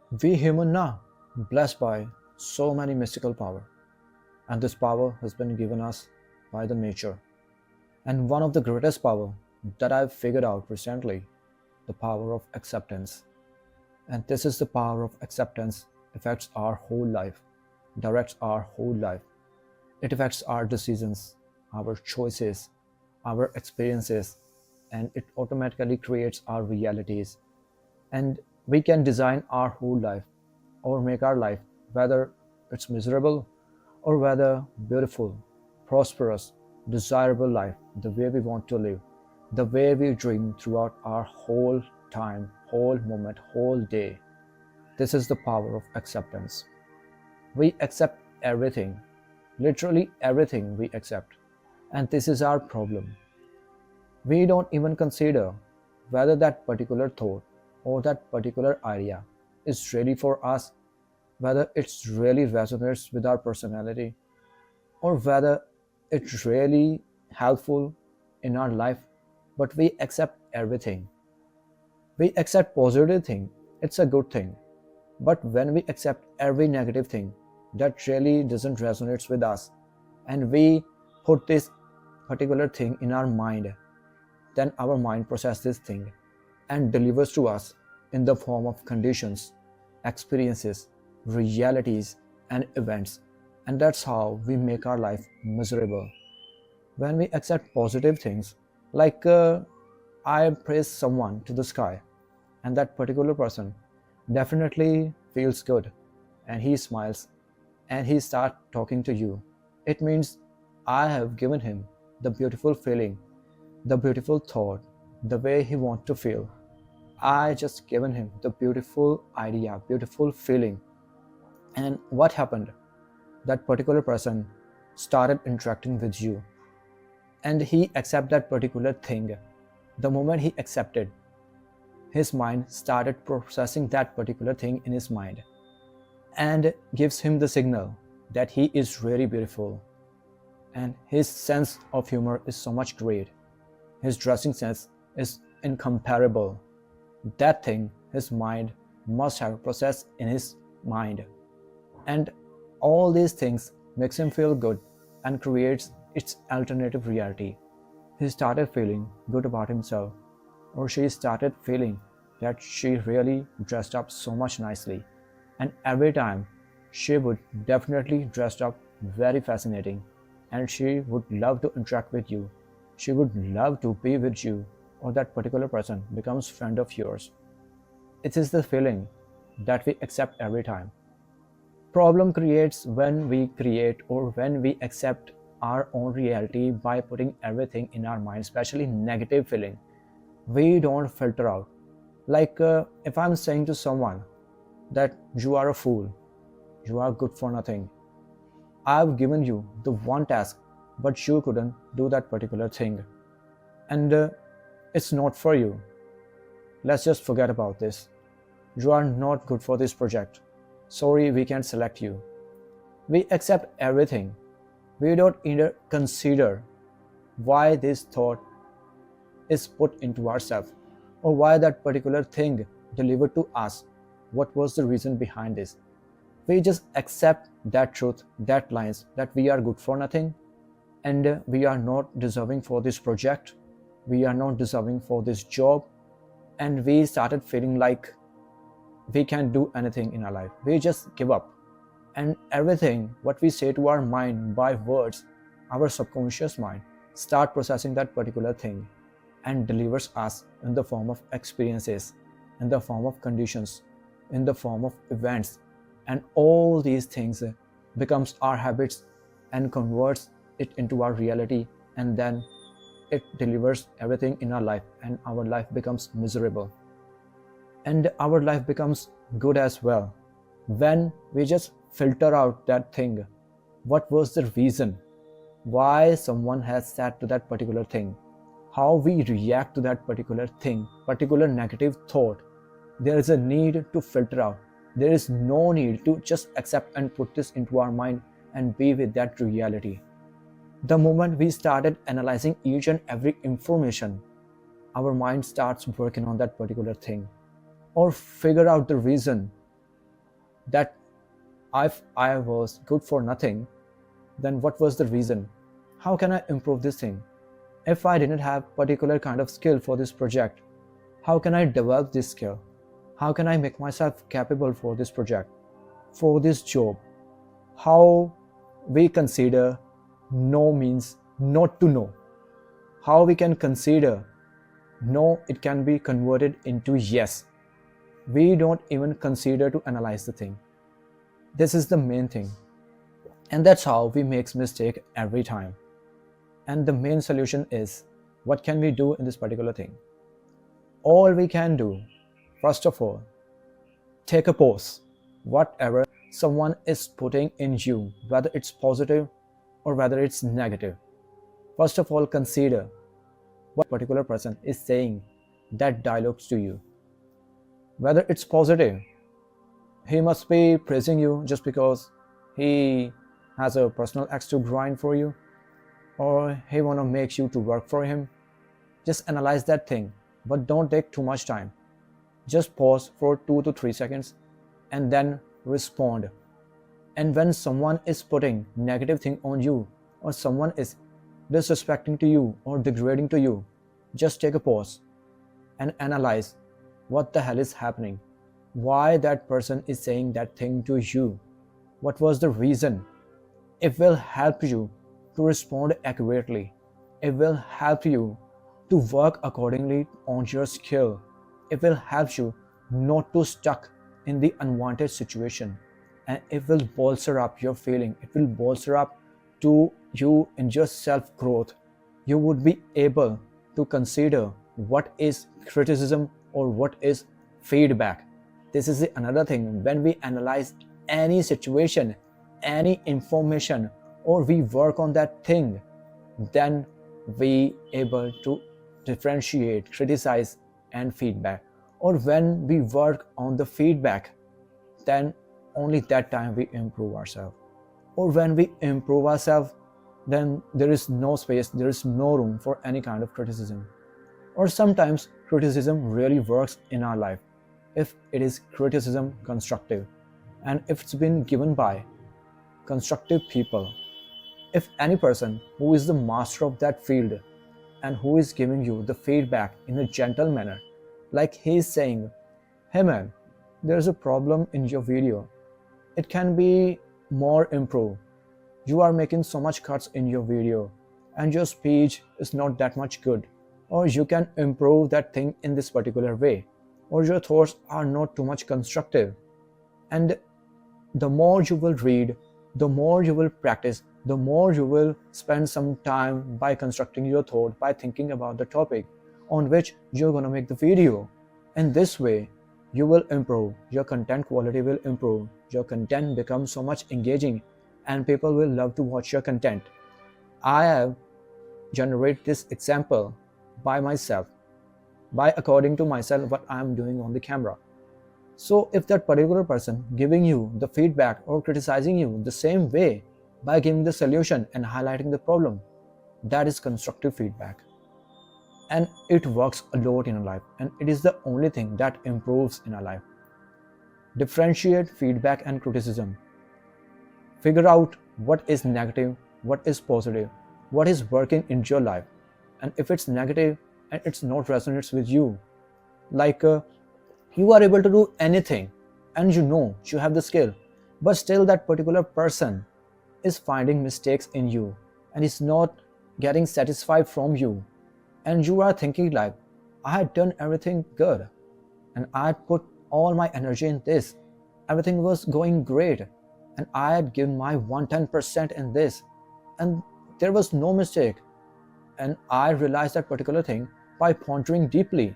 We human now, blessed by so many mystical power, and this power has been given us by the nature. And one of the greatest power that I've figured out recently, the power of acceptance. And this is the power of acceptance affects our whole life, directs our whole life. It affects our decisions, our choices, our experiences, and it automatically creates our realities. And we can design our whole life or make our life, whether it's miserable or whether beautiful, prosperous, desirable life, the way we want to live, the way we dream throughout our whole time, whole moment, whole day. This is the power of acceptance. We accept everything, literally everything we accept. And this is our problem. We don't even consider whether that particular thought or that particular idea is really for us, whether it really resonates with our personality, or whether it's really helpful in our life. But we accept everything. We accept positive thing, it's a good thing. But when we accept every negative thing that really doesn't resonate with us, and we put this particular thing in our mind, then our mind processes this thing and delivers to us in the form of conditions, experiences, realities, and events. And that's how we make our life miserable. When we accept positive things, like I praise someone to the sky, and that particular person definitely feels good, and he smiles, and he starts talking to you. It means I have given him the beautiful feeling, the beautiful thought, the way he wants to feel. I just given him the beautiful idea, beautiful feeling. And what happened? That particular person started interacting with you, and he accepted that particular thing. The moment he accepted, his mind started processing that particular thing in his mind and gives him the signal that he is really beautiful, and his sense of humor is so much great. His dressing sense is incomparable. That thing his mind must have processed in his mind. And all these things makes him feel good and creates its alternative reality. He started feeling good about himself, or she started feeling that she really dressed up so much nicely. And every time she would definitely dress up very fascinating, and she would love to interact with you. She would love to be with you, or that particular person becomes friend of yours. It is the feeling that we accept every time. Problem creates when we create or when we accept our own reality by putting everything in our mind, especially negative feeling. We don't filter out. Like if I'm saying to someone that you are a fool, you are good for nothing, I've given you the one task, but you couldn't do that particular thing. And it's not for you. Let's just forget about this. You are not good for this project. Sorry, we can't select you. We accept everything. We don't either consider why this thought is put into ourselves, or why that particular thing delivered to us. What was the reason behind this? We just accept that truth, that lines, that we are good for nothing, and we are not deserving for this project, we are not deserving for this job, and we started feeling like we can't do anything in our life. We just give up. And everything what we say to our mind by words, our subconscious mind start processing that particular thing and delivers us in the form of experiences, in the form of conditions, in the form of events. And all these things becomes our habits and converts it into our reality, and then it delivers everything in our life, and our life becomes miserable. And our life becomes good as well when we just filter out that thing. What was the reason why someone has said to that particular thing, how we react to that particular thing, particular negative thought? There is a need to filter out. There is no need to just accept and put this into our mind and be with that reality. The moment we started analyzing each and every information, our mind starts working on that particular thing, or figure out the reason that if I was good for nothing, then what was the reason? How can I improve this thing? If I didn't have particular kind of skill for this project, how can I develop this skill? How can I make myself capable for this project, for this job? How we consider no means not to know. How we can consider no, it can be converted into yes. We don't even consider to analyze the thing. This is the main thing. And that's how we make mistake every time. And the main solution is, what can we do in this particular thing? All we can do, first of all, take a pause. Whatever someone is putting in you, whether it's positive or whether it's negative, first of all consider what particular person is saying that dialogues to you. Whether it's positive, he must be praising you just because he has a personal axe to grind for you, or he wanna make you to work for him. Just analyze that thing, but don't take too much time. Just pause for 2 to 3 seconds and then respond. And when someone is putting negative thing on you, or someone is disrespecting to you or degrading to you, just take a pause and analyze what the hell is happening. Why that person is saying that thing to you? What was the reason? It will help you to respond accurately. It will help you to work accordingly on your skill. It will help you not to stuck in the unwanted situation, and it will bolster up your feeling. It will bolster up to you in your self growth. You would be able to consider what is criticism or what is feedback. This is another thing. When we analyze any situation, any information, or we work on that thing, then we able to differentiate, criticize, and feedback. Or when we work on the feedback, then only that time we improve ourselves. Or when we improve ourselves, then there is no space, there is no room for any kind of criticism. Or sometimes criticism really works in our life if it is criticism constructive, and if it's been given by constructive people. If any person who is the master of that field and who is giving you the feedback in a gentle manner, like he is saying, hey man, there's a problem in your video, it can be more improved. You are making so much cuts in your video and your speech is not that much good, or you can improve that thing in this particular way, or your thoughts are not too much constructive. And the more you will read, the more you will practice, the more you will spend some time by constructing your thought, by thinking about the topic on which you're going to make the video. And this way you will improve, your content quality will improve, your content becomes so much engaging and people will love to watch your content. I have generated this example by myself, by according to myself what I am doing on the camera. So if that particular person giving you the feedback or criticizing you the same way by giving the solution and highlighting the problem, that is constructive feedback. And it works a lot in our life, and it is the only thing that improves in our life. Differentiate feedback and criticism. Figure out what is negative, what is positive, what is working in your life. And if it's negative and it's not resonates with you, like you are able to do anything and you know you have the skill, but still that particular person is finding mistakes in you and is not getting satisfied from you, and you are thinking like, I had done everything good and I had put all my energy in this, everything was going great, and I had given my 110% in this and there was no mistake, and I realized that particular thing by pondering deeply.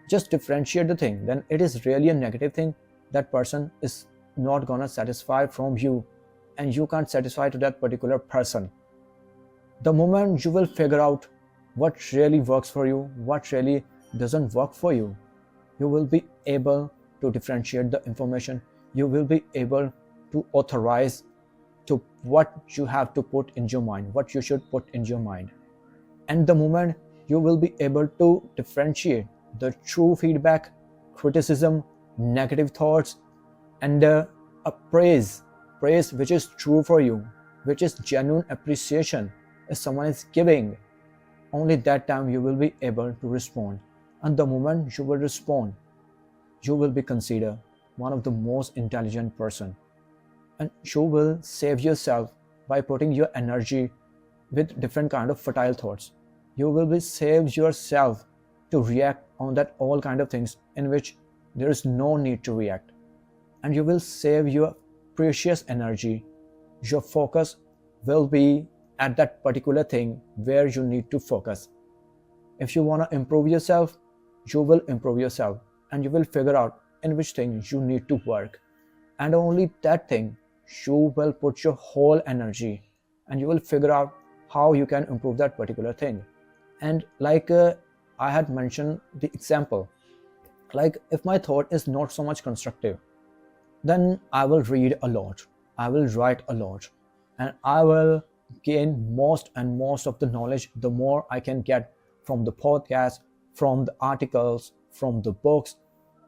Just differentiate the thing, then it is really a negative thing. That person is not gonna satisfy from you and you can't satisfy to that particular person. The moment you will figure out what really works for you, what really doesn't work for you, you will be able to differentiate the information. You will be able to authorize to what you have to put in your mind, what you should put in your mind. And the moment you will be able to differentiate the true feedback, criticism, negative thoughts, and a praise which is true for you, which is genuine appreciation, if someone is giving, only that time you will be able to respond. And the moment you will respond, you will be considered one of the most intelligent person, and you will save yourself by putting your energy with different kind of fertile thoughts. You will be save yourself to react on that all kind of things in which there is no need to react, and you will save your precious energy. Your focus will be at that particular thing where you need to focus. If you want to improve yourself, you will improve yourself, and you will figure out in which thing you need to work, and only that thing you will put your whole energy, and you will figure out how you can improve that particular thing. And like I had mentioned the example, like if my thought is not so much constructive, then I will read a lot, I will write a lot, and I will gain most and most of the knowledge the more I can get from the podcast, from the articles, from the books.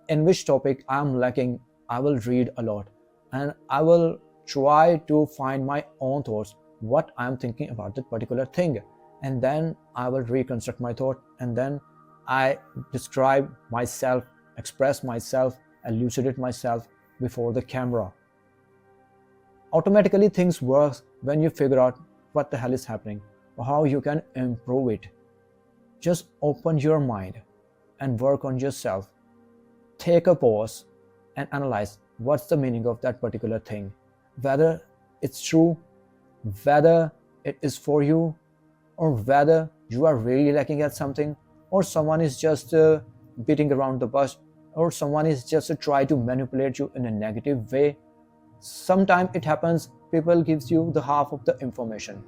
In which topic I am lacking, I will read a lot, and I will try to find my own thoughts, what I am thinking about that particular thing, and then I will reconstruct my thought, and then I describe myself, express myself, elucidate myself before the camera. Automatically things work when you figure out what the hell is happening or how you can improve it. Just open your mind and work on yourself. Take a pause and analyze what's the meaning of that particular thing, whether it's true, whether it is for you, or whether you are really lacking at something, or someone is just beating around the bush, or someone is just try to manipulate you in a negative way. Sometimes it happens, people gives you the half of the information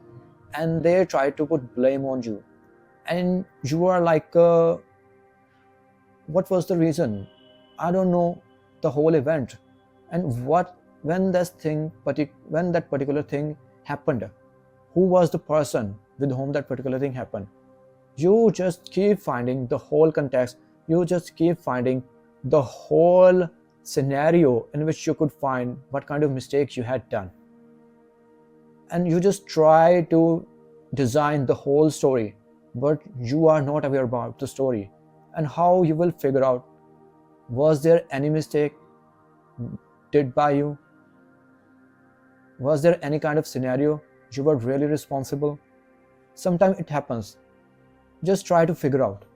and they try to put blame on you, and you are like, what was the reason? I don't know the whole event, and what when when that particular thing happened, who was the person with whom that particular thing happened. You just keep finding the whole context, you just keep finding the whole scenario in which you could find what kind of mistakes you had done, and you just try to design the whole story, but you are not aware about the story. And how you will figure out, was there any mistake did by you? Was there any kind of scenario you were really responsible? Sometimes it happens. Just try to figure out.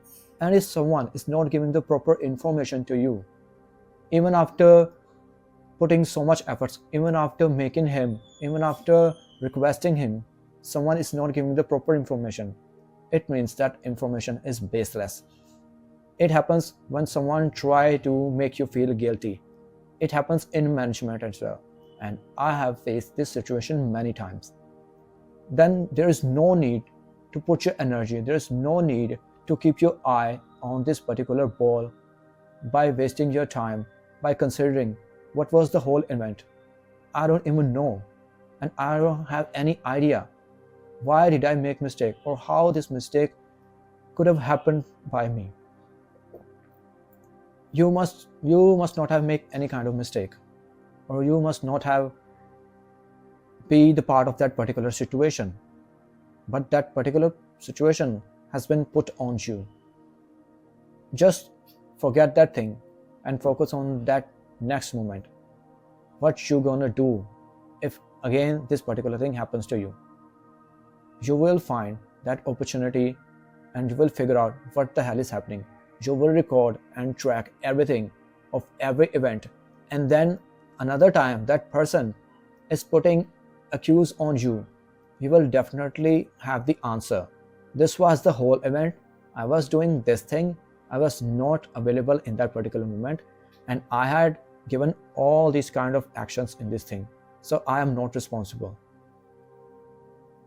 And if someone is not giving the proper information to you, even after putting so much efforts, even after making him, even after requesting him, someone is not giving the proper information, it means that information is baseless. It happens when someone try to make you feel guilty. It happens in management as well, and I have faced this situation many times. Then there is no need to put your energy, there is no need to keep your eye on this particular ball by wasting your time, by considering what was the whole event. I don't even know, and I don't have any idea why did I make mistake or how this mistake could have happened by me. You must not have made any kind of mistake, or you must not have be the part of that particular situation, but that particular situation has been put on you. Just forget that thing and focus on that next moment. What you gonna do if again this particular thing happens to you? You will find that opportunity and you will figure out what the hell is happening. You will record and track everything of every event, and then another time that person is putting accuse on you, you will definitely have the answer. This was the whole event. I was doing this thing, I was not available in that particular moment, and I had given all these kind of actions in this thing, so I am not responsible.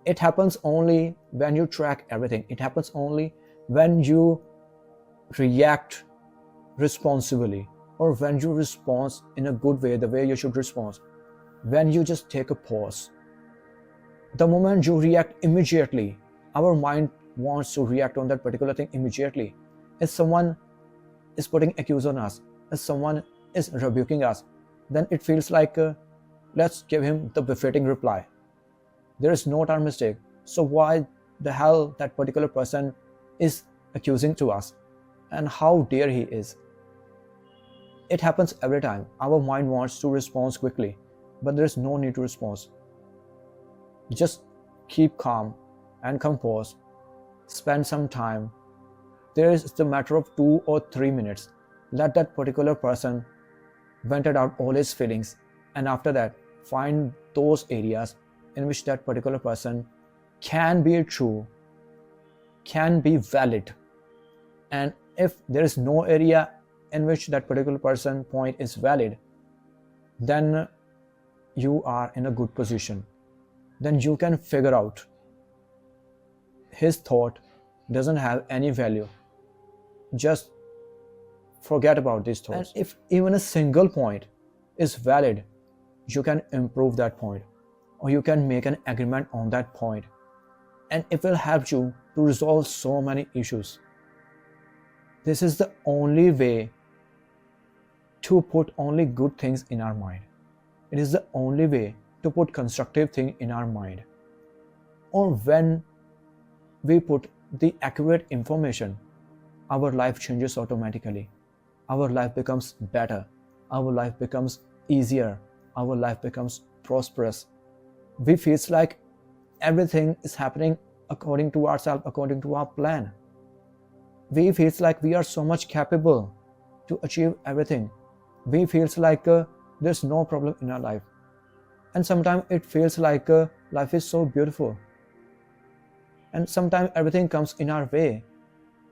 It happens only when you track everything. It happens only when you react responsibly, or when you respond in a good way, the way you should respond. When you just take a pause. The moment you react immediately, our mind wants to react on that particular thing immediately. If someone is putting accuse on us, if someone is rebuking us, then it feels like let's give him the befitting reply. There is not our mistake, so why the hell that particular person is accusing to us, and how dare he is. It happens every time. Our mind wants to respond quickly, but there is no need to respond. Just keep calm and composed. Spend some time. There is the matter of 2 or 3 minutes. Let that particular person vent out all his feelings, and after that, find those areas in which that particular person can be true, can be valid. And if there is no area in which that particular person point is valid, then you are in a good position. Then you can figure out his thought doesn't have any value. Just forget about these thoughts. And if even a single point is valid, you can improve that point, or you can make an agreement on that point, and it will help you to resolve so many issues. This is the only way to put only good things in our mind. It is the only way to put constructive thing in our mind. Or when we put the accurate information, our life changes automatically. Our life becomes better. Our life becomes easier. Our life becomes prosperous. We feel like everything is happening according to ourselves, according to our plan. We feel like we are so much capable to achieve everything. We feel like there's no problem in our life. And sometimes it feels like life is so beautiful. And sometimes everything comes in our way.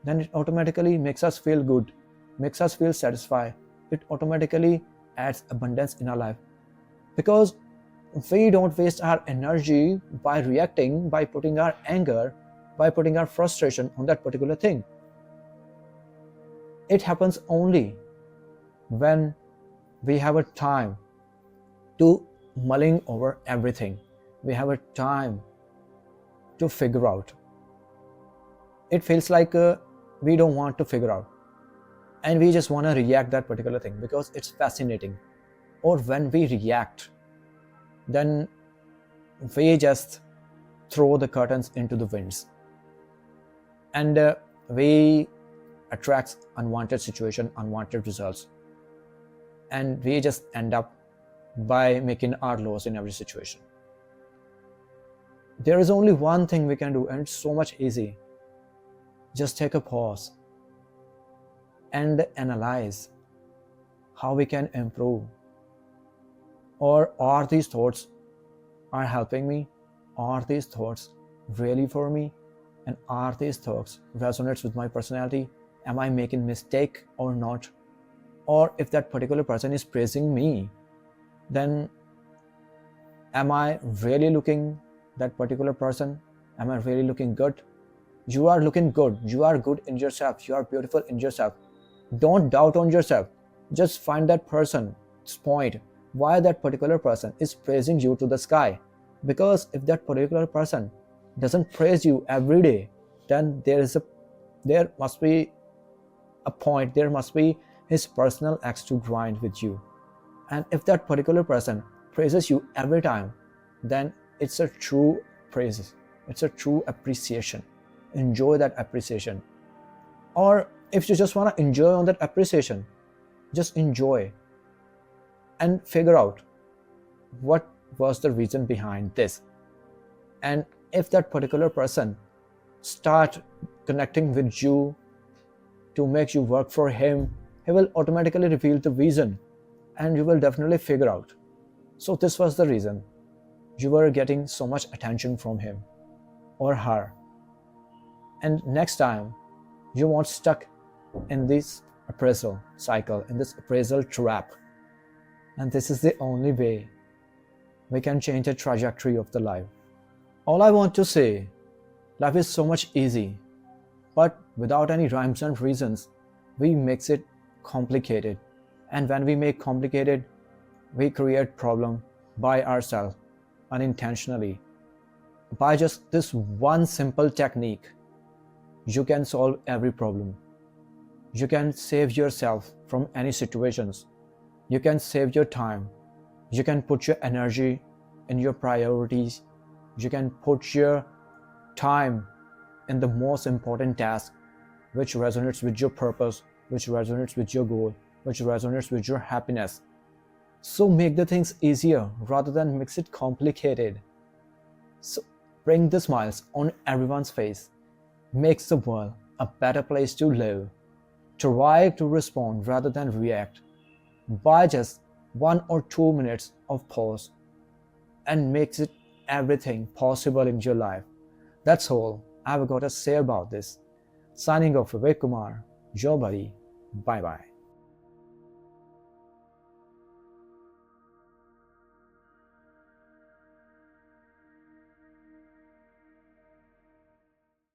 Then it automatically makes us feel good, makes us feel satisfied. It automatically adds abundance in our life. Because we don't waste our energy by reacting, by putting our anger, by putting our frustration on that particular thing. It happens only when we have a time to mulling over everything. We have a time to figure out. It feels like we don't want to figure out, and we just want to react that particular thing because it's fascinating. Or when we react, then we just throw the curtains into the winds, and we attract unwanted situation, unwanted results, and we just end up by making our laws in every situation. There is only one thing we can do, and it's so much easy. Just take a pause and analyze how we can improve. Or are these thoughts are helping me? Are these thoughts really for me? And are these thoughts resonates with my personality? Am I making mistake or not? Or if that particular person is praising me, then am I really looking that particular person? Am I really looking good? You are looking good. You are good in yourself. You are beautiful in yourself. Don't doubt on yourself. Just find that person's point. Why that particular person is praising you to the sky. Because if that particular person doesn't praise you every day, then there must be a point. There must be his personal axe to grind with you. And if that particular person praises you every time, then it's a true praise. It's a true appreciation. Enjoy that appreciation. Or if you just want to enjoy on that appreciation, just enjoy and figure out what was the reason behind this. And if that particular person start connecting with you to make you work for him, he will automatically reveal the reason, and you will definitely figure out. So this was the reason you were getting so much attention from him or her. And next time you won't stuck in this appraisal cycle, in this appraisal trap. And this is the only way we can change the trajectory of the life. All I want to say, life is so much easy, but without any rhymes and reasons, we makes it complicated. And when we make complicated, we create problem by ourselves unintentionally. By just this one simple technique, you can solve every problem. You can save yourself from any situations. You can save your time. You can put your energy in your priorities. You can put your time in the most important task, which resonates with your purpose, which resonates with your goal, which resonates with your happiness. So make the things easier rather than makes it complicated. So bring the smiles on everyone's face. Makes the world a better place to live. Try to respond rather than react. By just 1 or 2 minutes of pause and makes it everything possible in your life. That's all I've got to say about this. Signing off, Vivek Kumar, your buddy. Bye bye.